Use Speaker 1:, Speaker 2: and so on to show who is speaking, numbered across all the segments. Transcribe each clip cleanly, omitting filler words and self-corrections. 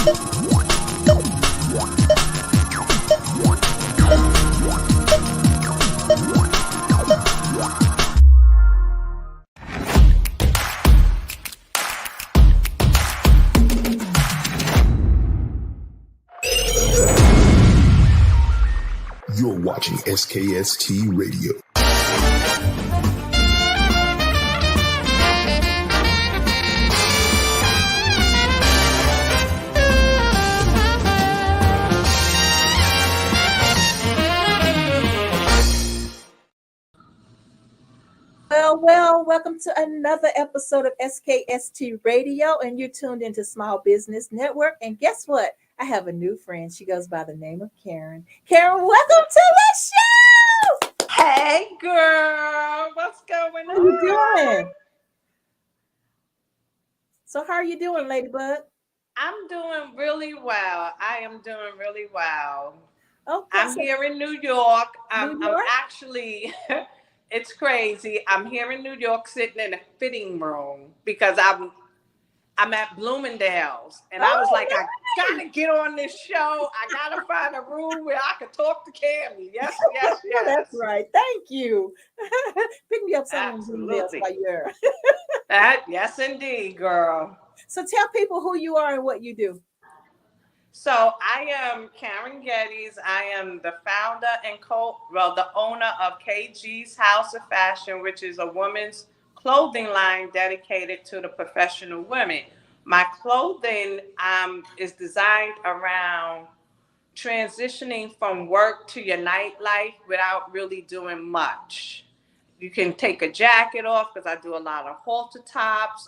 Speaker 1: You're watching SKST Radio.
Speaker 2: Well, welcome to another episode of SKST Radio, and you're tuned into Small Business Network. And guess what? I have a new friend. She goes by the name of Karen. Karen, welcome to the show.
Speaker 3: Hey, girl. What's going on?
Speaker 2: How you doing? So how are you doing, Ladybug?
Speaker 3: I'm doing really well. I am doing really well.
Speaker 2: Okay,
Speaker 3: I'm here in New York.
Speaker 2: New York?
Speaker 3: I'm actually, it's crazy. I'm here in New York sitting in a fitting room because I'm at Bloomingdale's, and I was like,
Speaker 2: nice.
Speaker 3: I gotta get on this show. I gotta find a room where I can talk to Cammy. Yes.
Speaker 2: That's right. Thank you. Pick me up some emails while you're.
Speaker 3: Yes, indeed, girl.
Speaker 2: So tell people who you are and what you do.
Speaker 3: So I am Karen Gettys. I am the founder and the owner of KGHOF of Fashion, which is a women's clothing line dedicated to the professional women. My clothing is designed around transitioning from work to your nightlife without really doing much. You can take a jacket off because I do a lot of halter tops.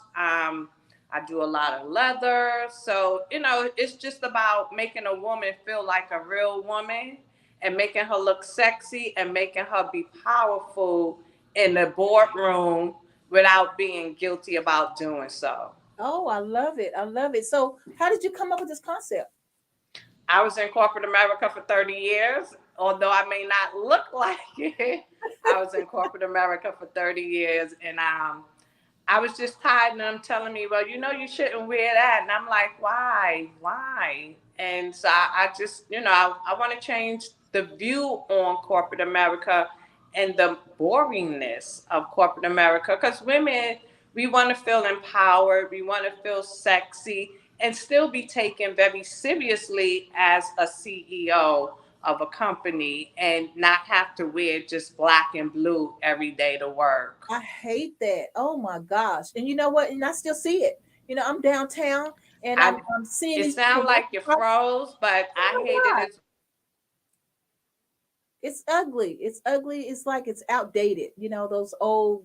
Speaker 3: I do a lot of leather. So, it's just about making a woman feel like a real woman and making her look sexy and making her be powerful in the boardroom without being guilty about doing so.
Speaker 2: Oh, I love it. I love it. So how did you come up with this concept?
Speaker 3: I was in corporate America for 30 years, although I may not look like it. I was in corporate America for 30 years, and I was just tired of them telling me, well, you shouldn't wear that. And I'm like, why? And so I just, I want to change the view on corporate America and the boringness of corporate America, because women, we want to feel empowered, we want to feel sexy, and still be taken very seriously as a CEO of a company and not have to wear just black and blue every day to work.
Speaker 2: I hate that. Oh my gosh. And you know what? And I still see it. I'm downtown and I'm seeing
Speaker 3: it sounds like you froze, but I hate it.
Speaker 2: It's ugly. It's ugly. It's like it's outdated. Those old,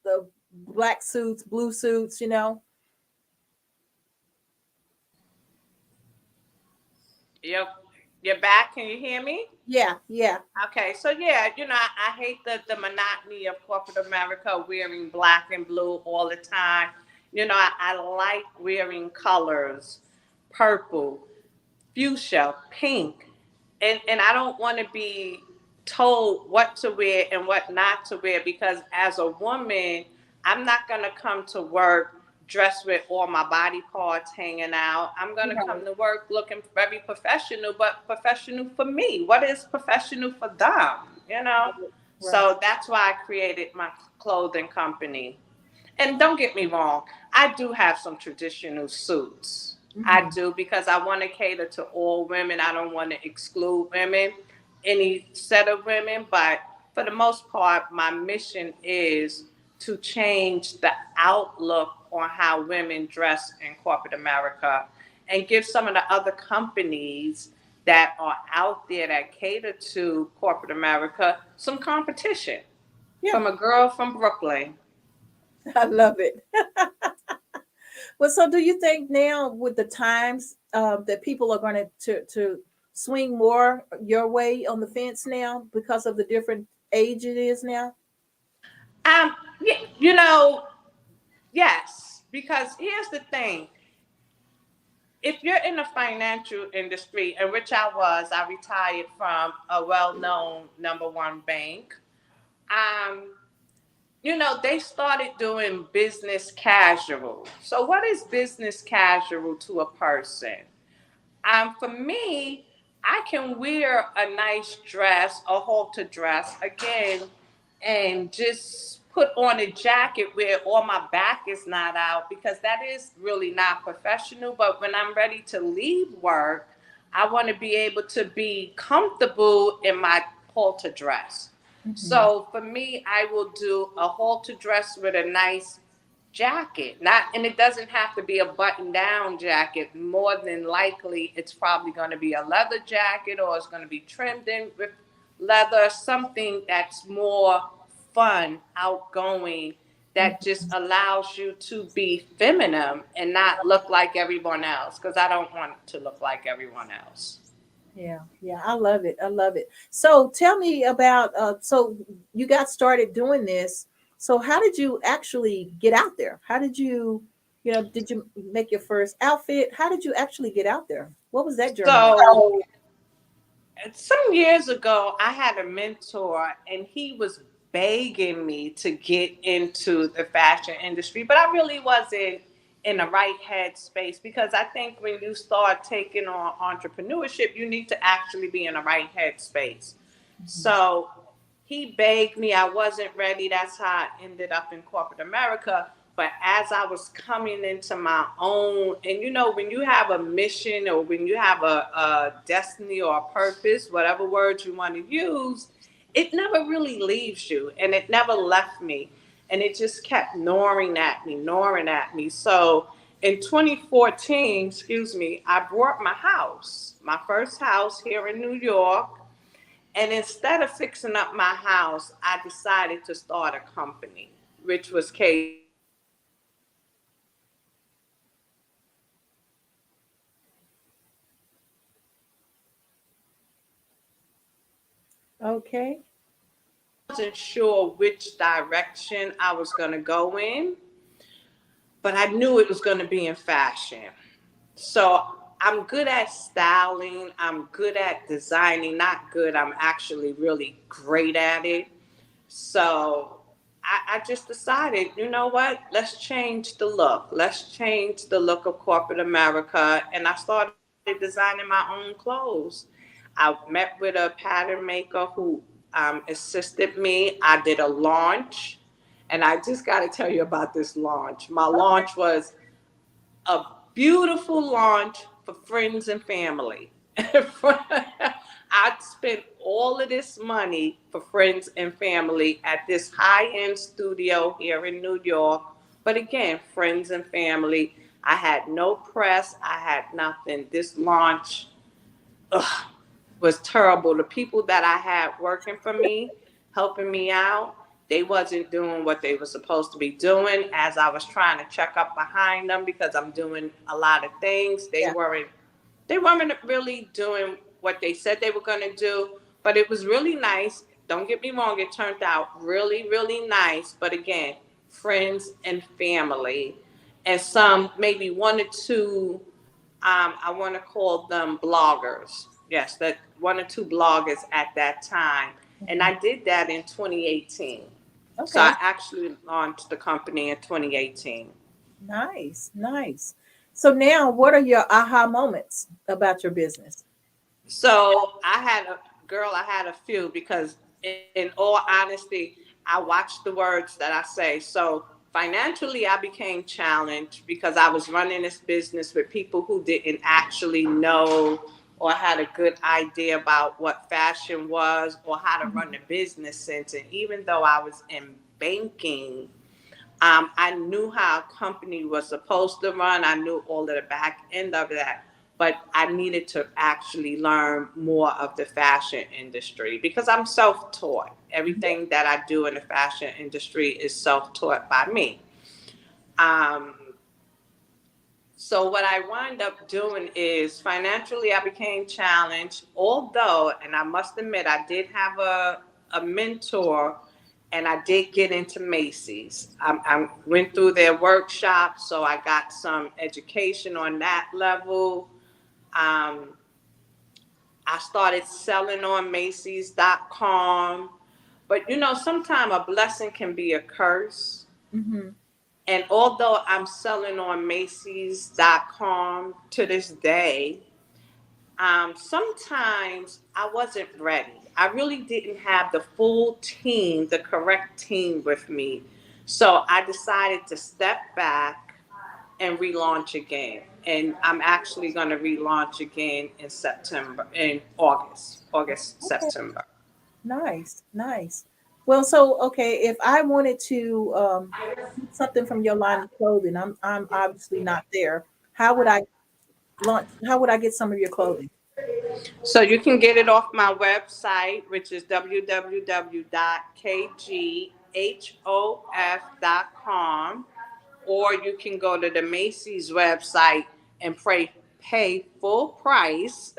Speaker 2: the black suits, blue suits,
Speaker 3: You're back. Can you hear me?
Speaker 2: Yeah.
Speaker 3: Okay. So yeah, I hate the monotony of corporate America wearing black and blue all the time. I like wearing colors, purple, fuchsia, pink. And I don't want to be told what to wear and what not to wear, because as a woman, I'm not going to come to work dressed with all my body parts hanging out. I'm going to come to work looking very professional, but professional for me. What is professional for them? Right. So that's why I created my clothing company. And don't get me wrong, I do have some traditional suits. Mm-hmm. I do, because I want to cater to all women. I don't want to exclude women, any set of women. But for the most part, my mission is to change the outlook on how women dress in corporate America and give some of the other companies that are out there that cater to corporate America some competition. Yeah. From a girl from Brooklyn.
Speaker 2: I love it. Well, so do you think now with the times that people are going to swing more your way on the fence now because of the different age it is now?
Speaker 3: Yes, because here's the thing. If you're in the financial industry, and which I was, I retired from a well-known number one bank. They started doing business casual. So what is business casual to a person? For me, I can wear a nice dress, a halter dress, again, and just put on a jacket where all my back is not out, because that is really not professional. But when I'm ready to leave work, I want to be able to be comfortable in my halter dress.
Speaker 2: Mhm.
Speaker 3: So for me, I will do a halter dress with a nice jacket. Not, and it doesn't have to be a button down jacket. More than likely it's probably going to be a leather jacket, or it's going to be trimmed in with leather, something that's more fun, outgoing, that just allows you to be feminine and not look like everyone else, because I don't want to look like everyone else.
Speaker 2: Yeah, yeah, I love it. I love it. So tell me about so you got started doing this. So how did you actually get out there? How did you, did you make your first outfit? How did you actually get out there? What was that journey like?
Speaker 3: So some years ago, I had a mentor, and he was begging me to get into the fashion industry, but I really wasn't in the right headspace, because I think when you start taking on entrepreneurship, you need to actually be in the right headspace.
Speaker 2: Mhm.
Speaker 3: So he begged me. I wasn't ready. That's how I ended up in corporate America. But as I was coming into my own, and when you have a mission, or when you have a destiny or a purpose, whatever words you want to use, it never really leaves you. And it never left me. And it just kept gnawing at me, gnawing at me. So in 2014, excuse me, I bought my house, my first house here in New York. And instead of fixing up my house, I decided to start a company, which was KGHOF.
Speaker 2: Okay.
Speaker 3: Wasn't sure which direction I was going to go in, but I knew it was going to be in fashion. So I'm good at styling, I'm good at designing, not good, I'm actually really great at it. So I just decided, you know what? Let's change the look. Let's change the look of corporate America. And I started designing my own clothes. I met with a pattern maker who assisted me. I did a launch. And I just got to tell you about this launch. My
Speaker 2: Okay.
Speaker 3: launch was a beautiful launch for friends and family. I spent all of this money for friends and family at this high end studio here in New York. But again, friends and family. I had no press, I had nothing. This launch, ugh, was terrible. The people that I had working for me, helping me out, they wasn't doing what they were supposed to be doing. As I was trying to check up behind them, because I'm doing a lot of things, they
Speaker 2: Yeah.
Speaker 3: weren't really doing what they said they were going to do. But it was really nice. Don't get me wrong, it turned out really, really nice. But again, friends and family, and some, maybe one or two, I want to call them bloggers. Yes, that one or two bloggers at that time. And
Speaker 2: Mhm.
Speaker 3: I did that in 2018. So
Speaker 2: Okay.
Speaker 3: I actually launched the company in 2018.
Speaker 2: Nice. Nice. So now what are your aha moments about your business?
Speaker 3: So I had a few, because in all honesty, I watch the words that I say. So financially, I became challenged because I was running this business with people who didn't actually know or had a good idea about what fashion was, or how to run
Speaker 2: Mhm.
Speaker 3: the business sense. And even though I was in banking, I knew how a company was supposed to run. I knew all of the back end of that, but I needed to actually learn more of the fashion industry, because I'm self-taught. Everything that I do in the fashion industry is self-taught by me. Um, so what I wound up doing is, financially I became challenged, although, and I must admit, I did have a mentor, and I did get into Macy's. I went through their workshop, so I got some education on that level. Um, I started selling on Macy's.com. But sometimes a blessing can be a curse.
Speaker 2: Mhm.
Speaker 3: And although I'm selling on Macy's.com to this day, Sometimes I wasn't ready. I really didn't have the full team, the correct team with me. So I decided to step back and relaunch again. And I'm actually going to relaunch again in September, in August,
Speaker 2: Okay.
Speaker 3: September.
Speaker 2: Nice, nice. Well, so okay, if I wanted to get something from your line of clothing, I'm obviously not there. How would I launch? How would I get some of your clothing?
Speaker 3: So you can get it off my website, which is www.kghof.com, or you can go to the Macy's website and pay full price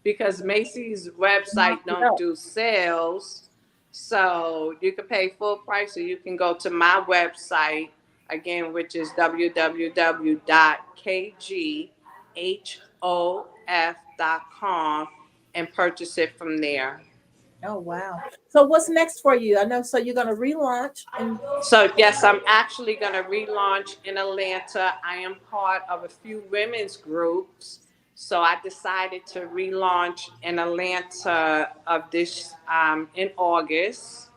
Speaker 3: because Macy's
Speaker 2: Knock
Speaker 3: website
Speaker 2: it
Speaker 3: don't
Speaker 2: up.
Speaker 3: do sales. So you can pay full price, or you can go to my website again, which is www.kghof.com, and purchase it from there.
Speaker 2: Oh wow. So what's next for you? I know. So you're gonna relaunch and
Speaker 3: So yes, I'm actually going to relaunch in Atlanta. I am part of a few women's groups, so I decided to relaunch in Atlanta of this in August.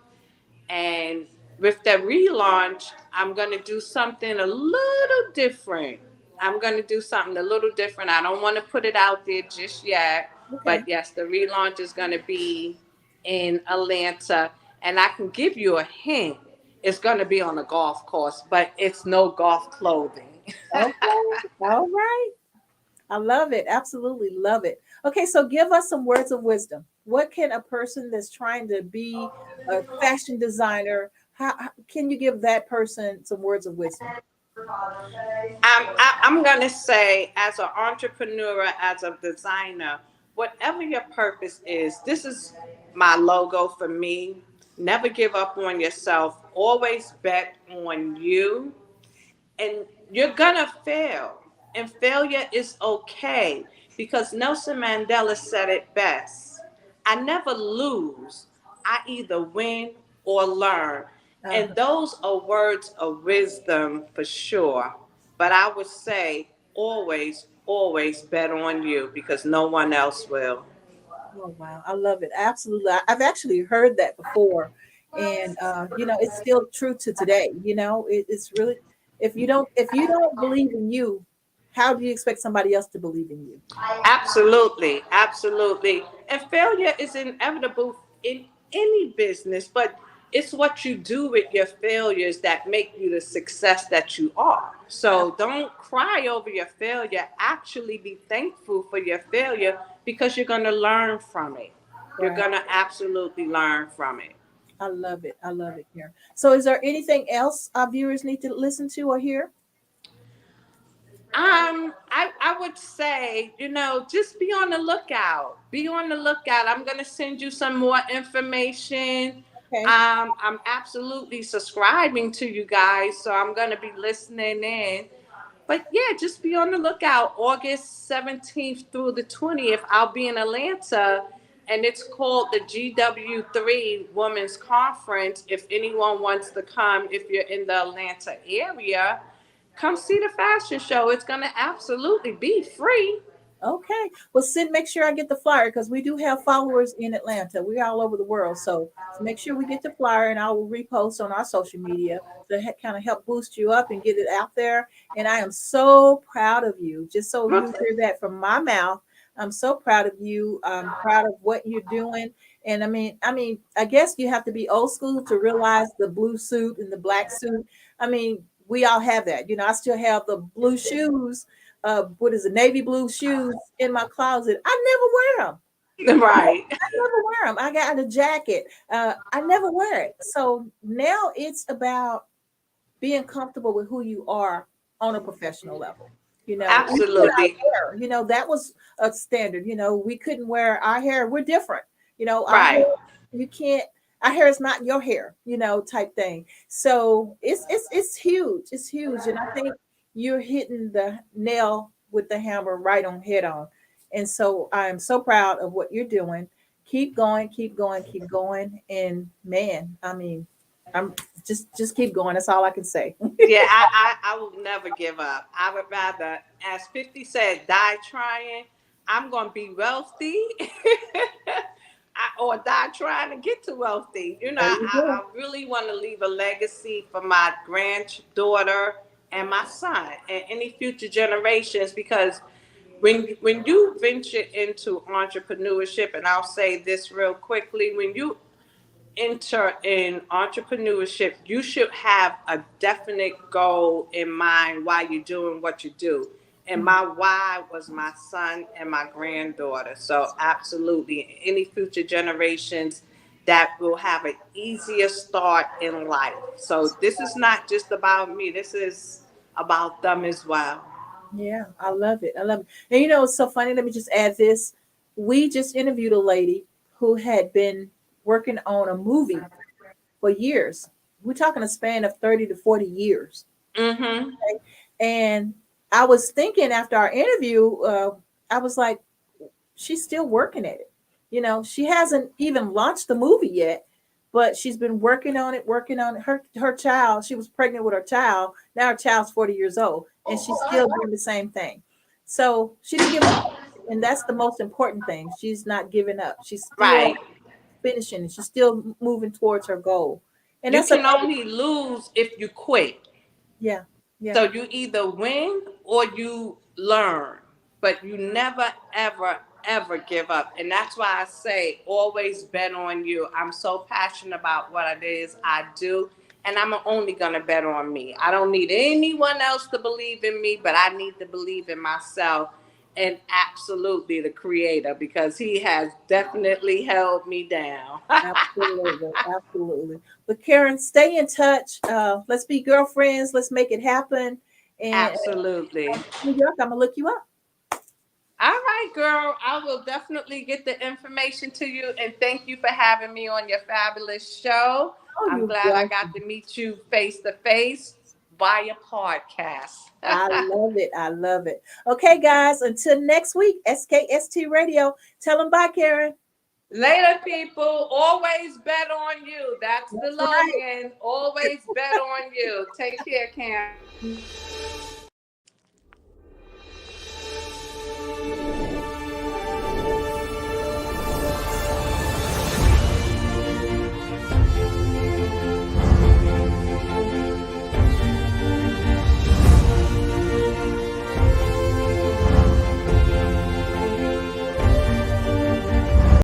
Speaker 3: And with the relaunch, I'm going to do something a little different. I'm going to do something a little different. I don't want to put it out there just yet,
Speaker 2: okay.
Speaker 3: but yes, the relaunch is going to be in Atlanta. And I can give you a hint. It's going to be on a golf course, but it's no golf clothing.
Speaker 2: Okay. All right. I love it. Absolutely love it. Okay, so give us some words of wisdom. What can a person that's trying to be a fashion designer, how can you give that person some words of wisdom?
Speaker 3: I'm going to say, as an entrepreneur, as a designer, whatever your purpose is, this is my logo for me. Never give up on yourself. Always bet on you, and you're gonna fail, and failure is okay, because Nelson Mandela said it best: I never lose, I either win or learn. And
Speaker 2: Uh,
Speaker 3: those are words of wisdom for sure, but I would say always bet on you, because no one else will.
Speaker 2: oh wow, I love it. Absolutely. I've actually heard that before. And it's still true to today. It's really if you don't believe in you, how do you expect somebody else to believe in you?
Speaker 3: Absolutely, absolutely. And failure is inevitable in any business, but it's what you do with your failures that make you the success that you are. So don't cry over your failure. Actually be thankful for your failure, because you're going to learn from it. You're
Speaker 2: Right.
Speaker 3: going to absolutely learn from it.
Speaker 2: I love it. I love it, Karen. So, is there anything else our viewers need to listen to or hear?
Speaker 3: I would say, just be on the lookout. Be on the lookout. I'm gonna send you some more information.
Speaker 2: Okay.
Speaker 3: I'm absolutely subscribing to you guys, so I'm gonna be listening in. But yeah, just be on the lookout. August 17th through the 20th, I'll be in Atlanta, and it's called the GW3 Women's Conference. If anyone wants to come, if you're in the Atlanta area, come see the fashion show. It's going to absolutely be free.
Speaker 2: Okay. Well, Sid, make sure I get the flyer because we do have followers in Atlanta. We're all over the world. So make sure we get the flyer and I will repost on our social media to kind of help boost you up and get it out there. And I am so proud of you. Just so you hear that from my mouth, I'm so proud of you. I'm proud of what you're doing. And I guess you have to be old school to realize the blue suit and the black suit. We all have that. I still have the blue shoes what is it, navy blue shoes in my closet. I never wear them.
Speaker 3: Right.
Speaker 2: I never wear them. I got a jacket. I never wear it. So now it's about being comfortable with who you are on a professional level. Even with
Speaker 3: Absolutely.
Speaker 2: our hair, that was a standard. We couldn't wear our hair. We're different. Our hair,
Speaker 3: Right.
Speaker 2: you can't. Our hair is not your hair. Type thing. So it's huge. It's huge, and I think you're hitting the nail with the hammer right on head on. And so I'm so proud of what you're doing. Keep going, keep going, keep going. And man, I'm just keep going. That's all I can say.
Speaker 3: Yeah, I will never give up. I would rather, as 50 said, die trying. I'm going to be wealthy or die trying to get to wealthy. You know,
Speaker 2: There you go.
Speaker 3: I really want to leave a legacy for my granddaughter and my son and any future generations, because when you venture into entrepreneurship, and I'll say this real quickly, when you enter in entrepreneurship, you should have a definite goal in mind while you're doing what you do. And my why was my son and my granddaughter. So absolutely, any future generations that will have an easier start in life. So this is not just about me. This is about them as well.
Speaker 2: Yeah, I love it. I love it. And you know, it's so funny. Let me just add this. We just interviewed a lady who had been working on a movie for years. We're talking a span of 30 to 40 years.
Speaker 3: Mm-hmm.
Speaker 2: And I was thinking after our interview, I was like, she's still working at it. You know, she hasn't even launched the movie yet, but she's been working on it, working on it. Her child, she was pregnant with her child. Now her child's 40 years old, and she's still doing the same thing. So she didn't give up. And that's the most important thing. She's not giving up. She's still
Speaker 3: Right.
Speaker 2: finishing. She's still moving towards her goal. And
Speaker 3: You
Speaker 2: that's a
Speaker 3: can only lose if you quit.
Speaker 2: yeah, yeah.
Speaker 3: So you either win or you learn, but you never, ever, ever give up. And that's why I say always bet on you. I'm so passionate about what it is I do, and I'm only going to bet on me. I don't need anyone else to believe in me, but I need to believe in myself and absolutely the creator, because he has definitely held me down.
Speaker 2: Absolutely, absolutely. But Karen, stay in touch. Let's be girlfriends. Let's make it happen. And
Speaker 3: Absolutely.
Speaker 2: New York, I'm gonna look you up.
Speaker 3: All right, girl. I will definitely get the information to you. And thank you for having me on your fabulous show.
Speaker 2: Oh,
Speaker 3: I'm
Speaker 2: you're
Speaker 3: glad I got
Speaker 2: welcome.
Speaker 3: to meet you face to face via podcast.
Speaker 2: I love it. I love it. Okay, guys. Until next week, SKST Radio. Tell them bye, Karen.
Speaker 3: Later, people. Always bet on you. That's the
Speaker 2: That's right.
Speaker 3: slogan. Always bet on you. Take care, Karen.